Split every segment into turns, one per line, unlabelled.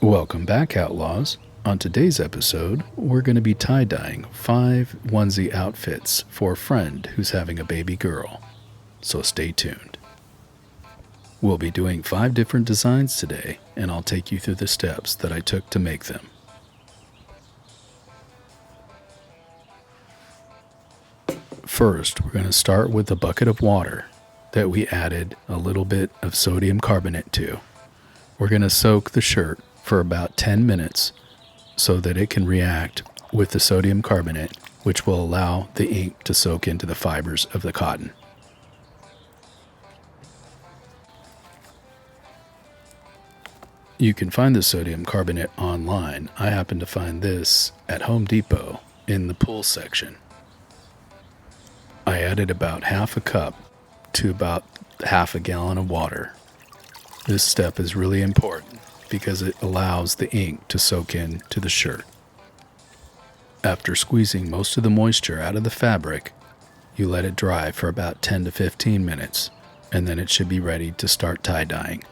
Welcome back, Outlaws. On today's episode, we're going to be tie-dyeing 5 onesie outfits for a friend who's having a baby girl. So stay tuned. We'll be doing 5 different designs today, and I'll take you through the steps that I took to make them. First, we're going to start with a bucket of water that we added a little bit of sodium carbonate to. We're going to soak the shirt for about 10 minutes so that it can react with the sodium carbonate, which will allow the ink to soak into the fibers of the cotton. You can find the sodium carbonate online. I happen to find this at Home Depot in the pool section. I added about half a cup to about half a gallon of water. This step is really important because it allows the ink to soak into the shirt. After squeezing most of the moisture out of the fabric, you let it dry for about 10 to 15 minutes, and then it should be ready to start tie-dyeing.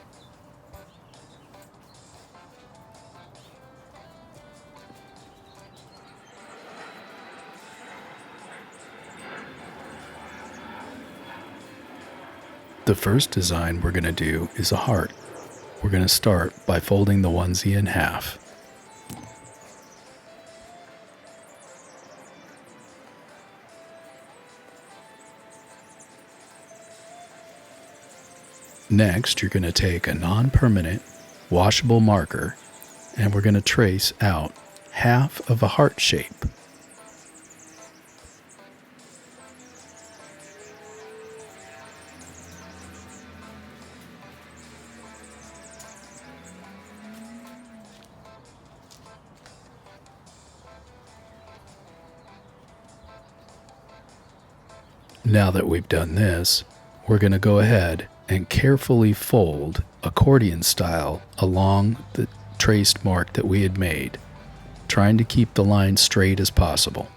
The first design we're going to do is a heart. We're going to start by folding the onesie in half. Next, you're going to take a non-permanent washable marker and we're going to trace out half of a heart shape. Now that we've done this, we're going to go ahead and carefully fold accordion style along the traced mark that we had made, trying to keep the line straight as possible.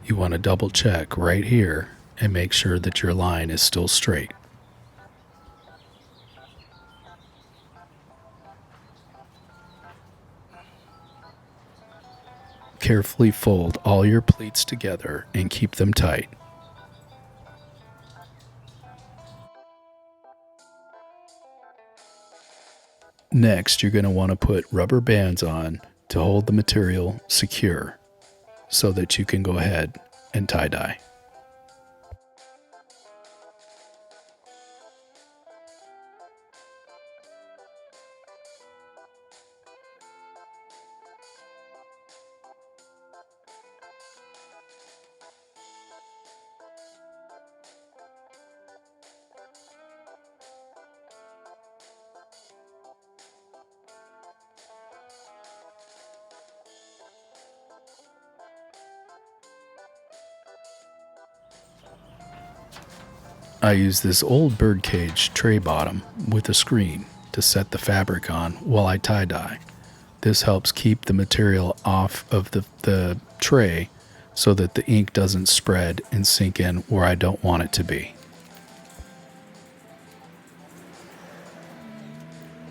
You want to double check right here and make sure that your line is still straight. Carefully fold all your pleats together and keep them tight. Next, you're going to want to put rubber bands on to hold the material secure so that you can go ahead and tie-dye. I use this old birdcage tray bottom with a screen to set the fabric on while I tie-dye. This helps keep the material off of the tray so that the ink doesn't spread and sink in where I don't want it to be.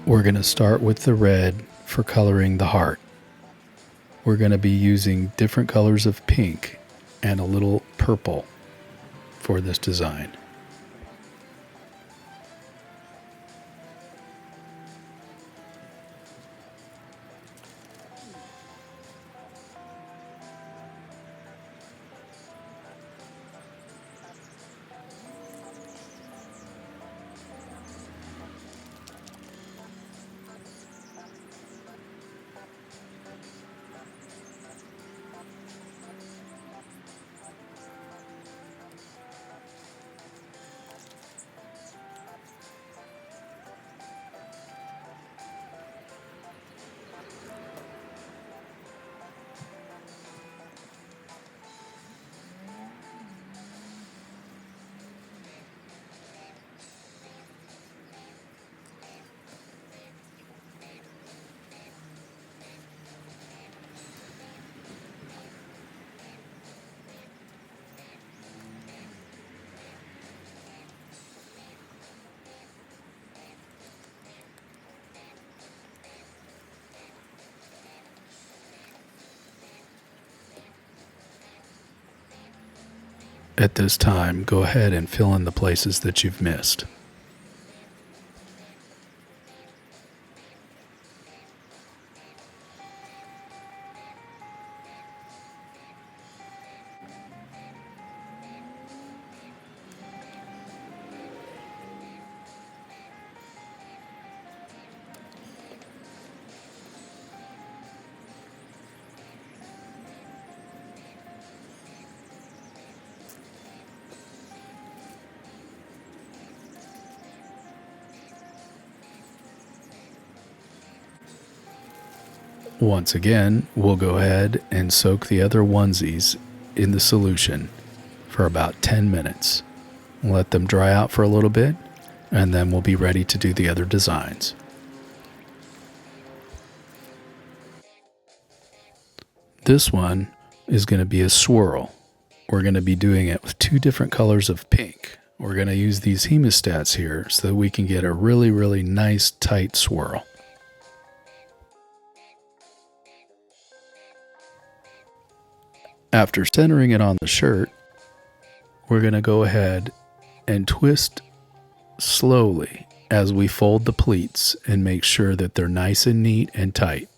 We're going to start with the red for coloring the heart. We're going to be using different colors of pink and a little purple for this design. At this time, go ahead and fill in the places that you've missed. Once again, we'll go ahead and soak the other onesies in the solution for about 10 minutes. Let them dry out for a little bit, and then we'll be ready to do the other designs. This one is going to be a swirl. We're going to be doing it with 2 different colors of pink. We're going to use these hemostats here so that we can get a really, really nice tight swirl. After centering it on the shirt, we're going to go ahead and twist slowly as we fold the pleats and make sure that they're nice and neat and tight.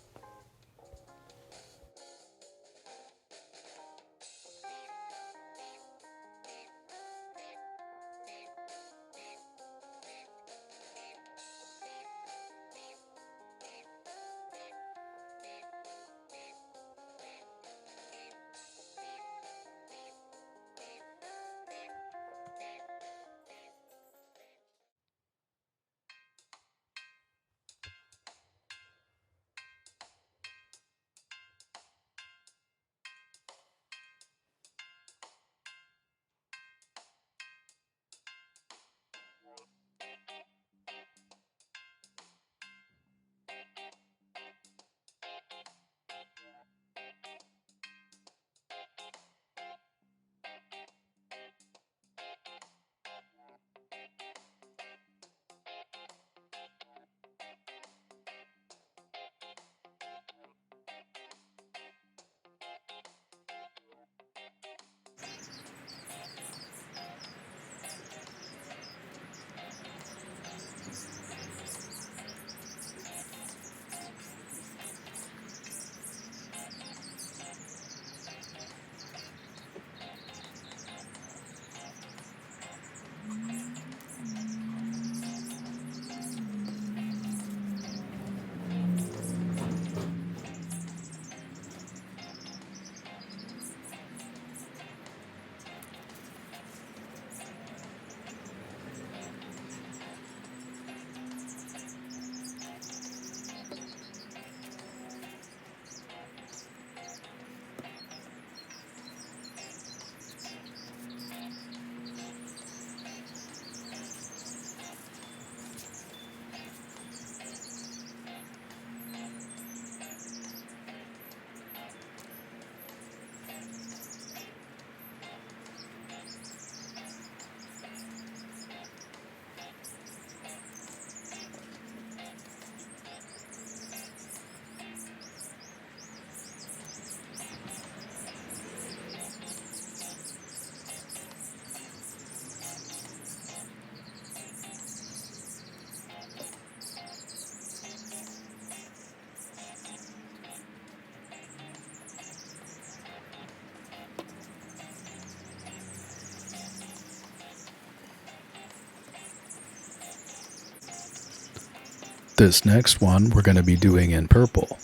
This next one we're going to be doing in purple,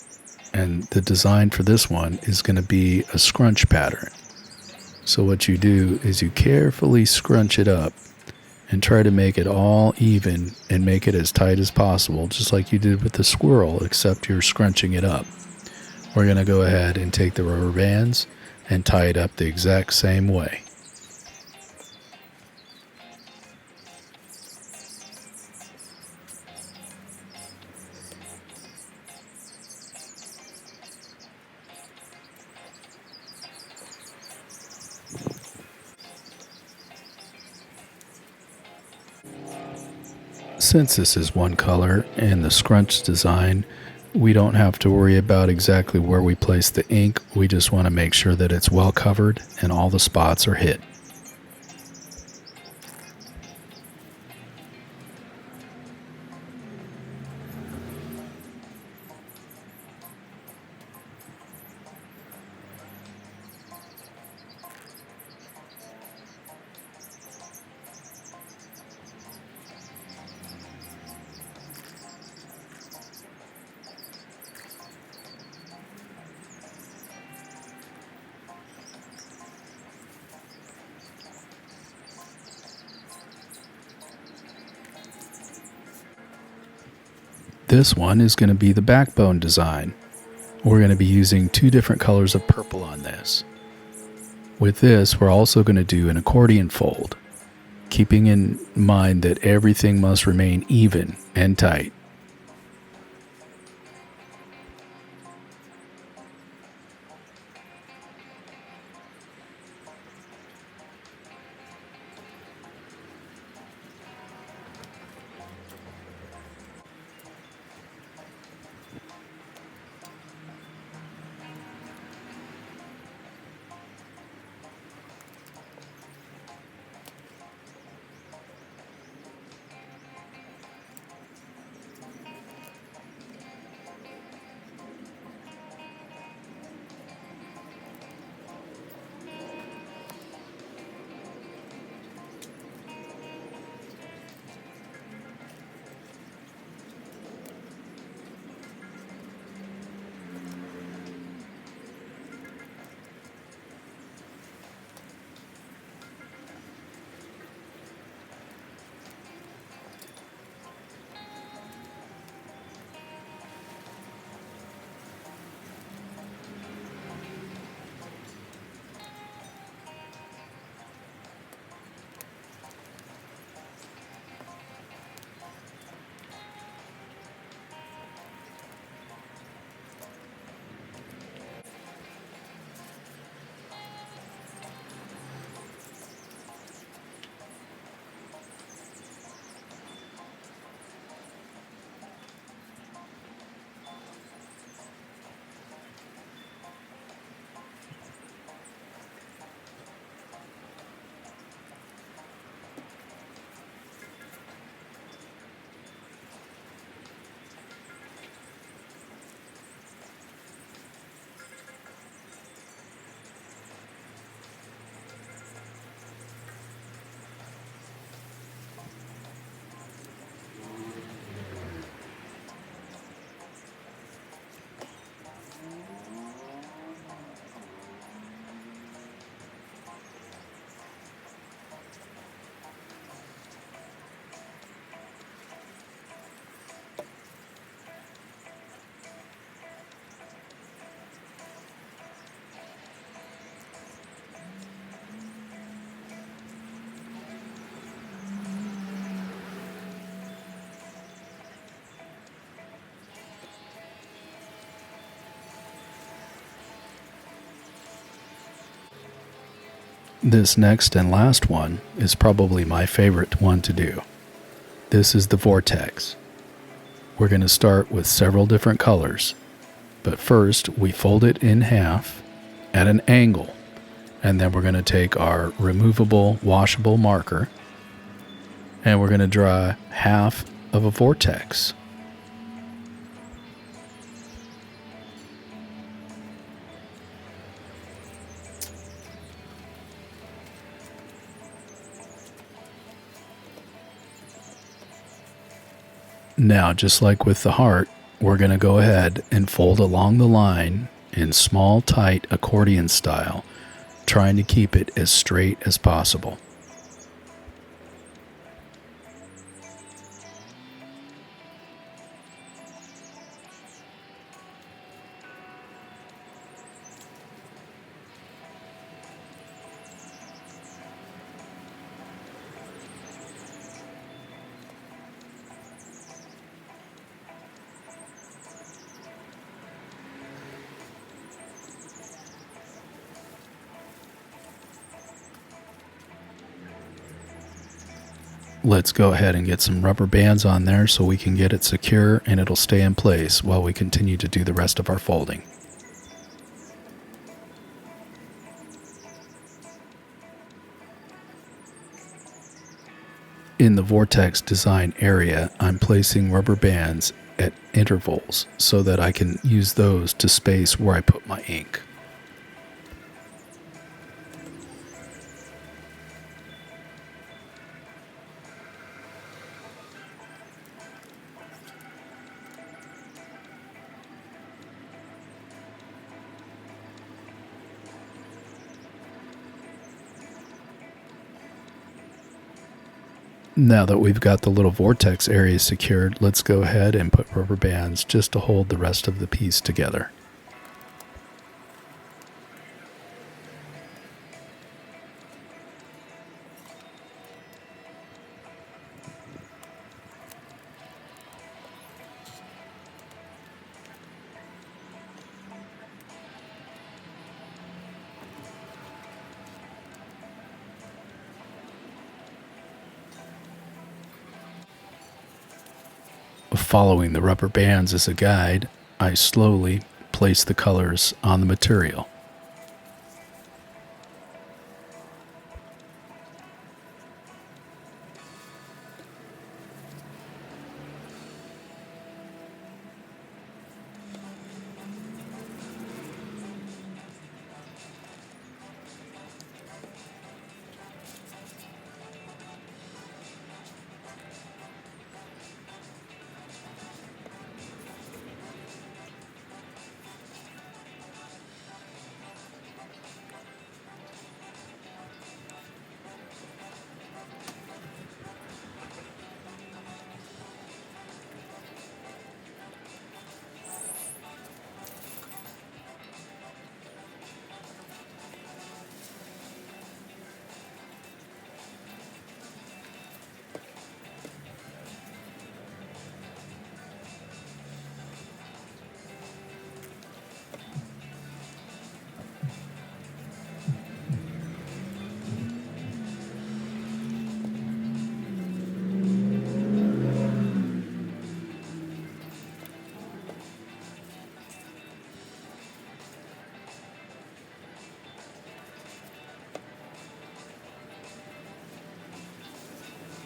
and the design for this one is going to be a scrunch pattern. So what you do is you carefully scrunch it up and try to make it all even and make it as tight as possible, just like you did with the swirl, except you're scrunching it up. We're going to go ahead and take the rubber bands and tie it up the exact same way. Since this is one color and the scrunch design, we don't have to worry about exactly where we place the ink. We just want to make sure that it's well covered and all the spots are hit. This one is going to be the backbone design. We're going to be using 2 different colors of purple on this. With this, we're also going to do an accordion fold, keeping in mind that everything must remain even and tight. This next and last one is probably my favorite one to do. This is the Vortex. We're going to start with several different colors, but first we fold it in half at an angle, and then we're going to take our removable washable marker and we're going to draw half of a vortex. Now, just like with the heart, we're going to go ahead and fold along the line in small, tight accordion style, trying to keep it as straight as possible. Let's go ahead and get some rubber bands on there so we can get it secure and it'll stay in place while we continue to do the rest of our folding. In the vortex design area, I'm placing rubber bands at intervals so that I can use those to space where I put my ink. Now that we've got the little vortex area secured, let's go ahead and put rubber bands just to hold the rest of the piece together. Following the rubber bands as a guide, I slowly place the colors on the material.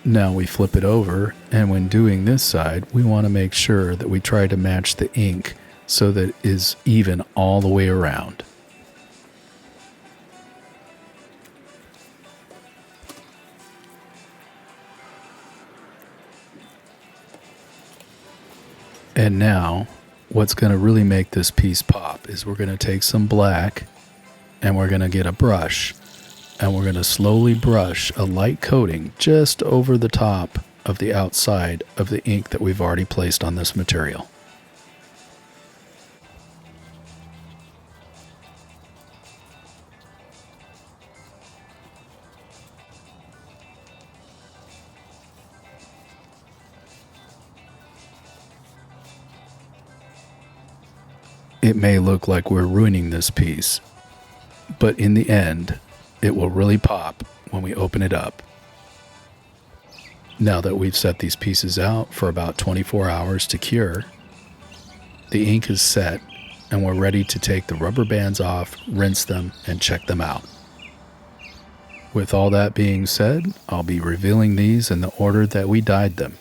Now we flip it over, and when doing this side, we want to make sure that we try to match the ink so that it is even all the way around. And now, what's going to really make this piece pop is we're going to take some black, and we're going to get a brush, and we're going to slowly brush a light coating just over the top of the outside of the ink that we've already placed on this material. It may look like we're ruining this piece, but in the end, it will really pop when we open it up. Now that we've set these pieces out for about 24 hours to cure, the ink is set and we're ready to take the rubber bands off, rinse them, and check them out. With all that being said, I'll be revealing these in the order that we dyed them.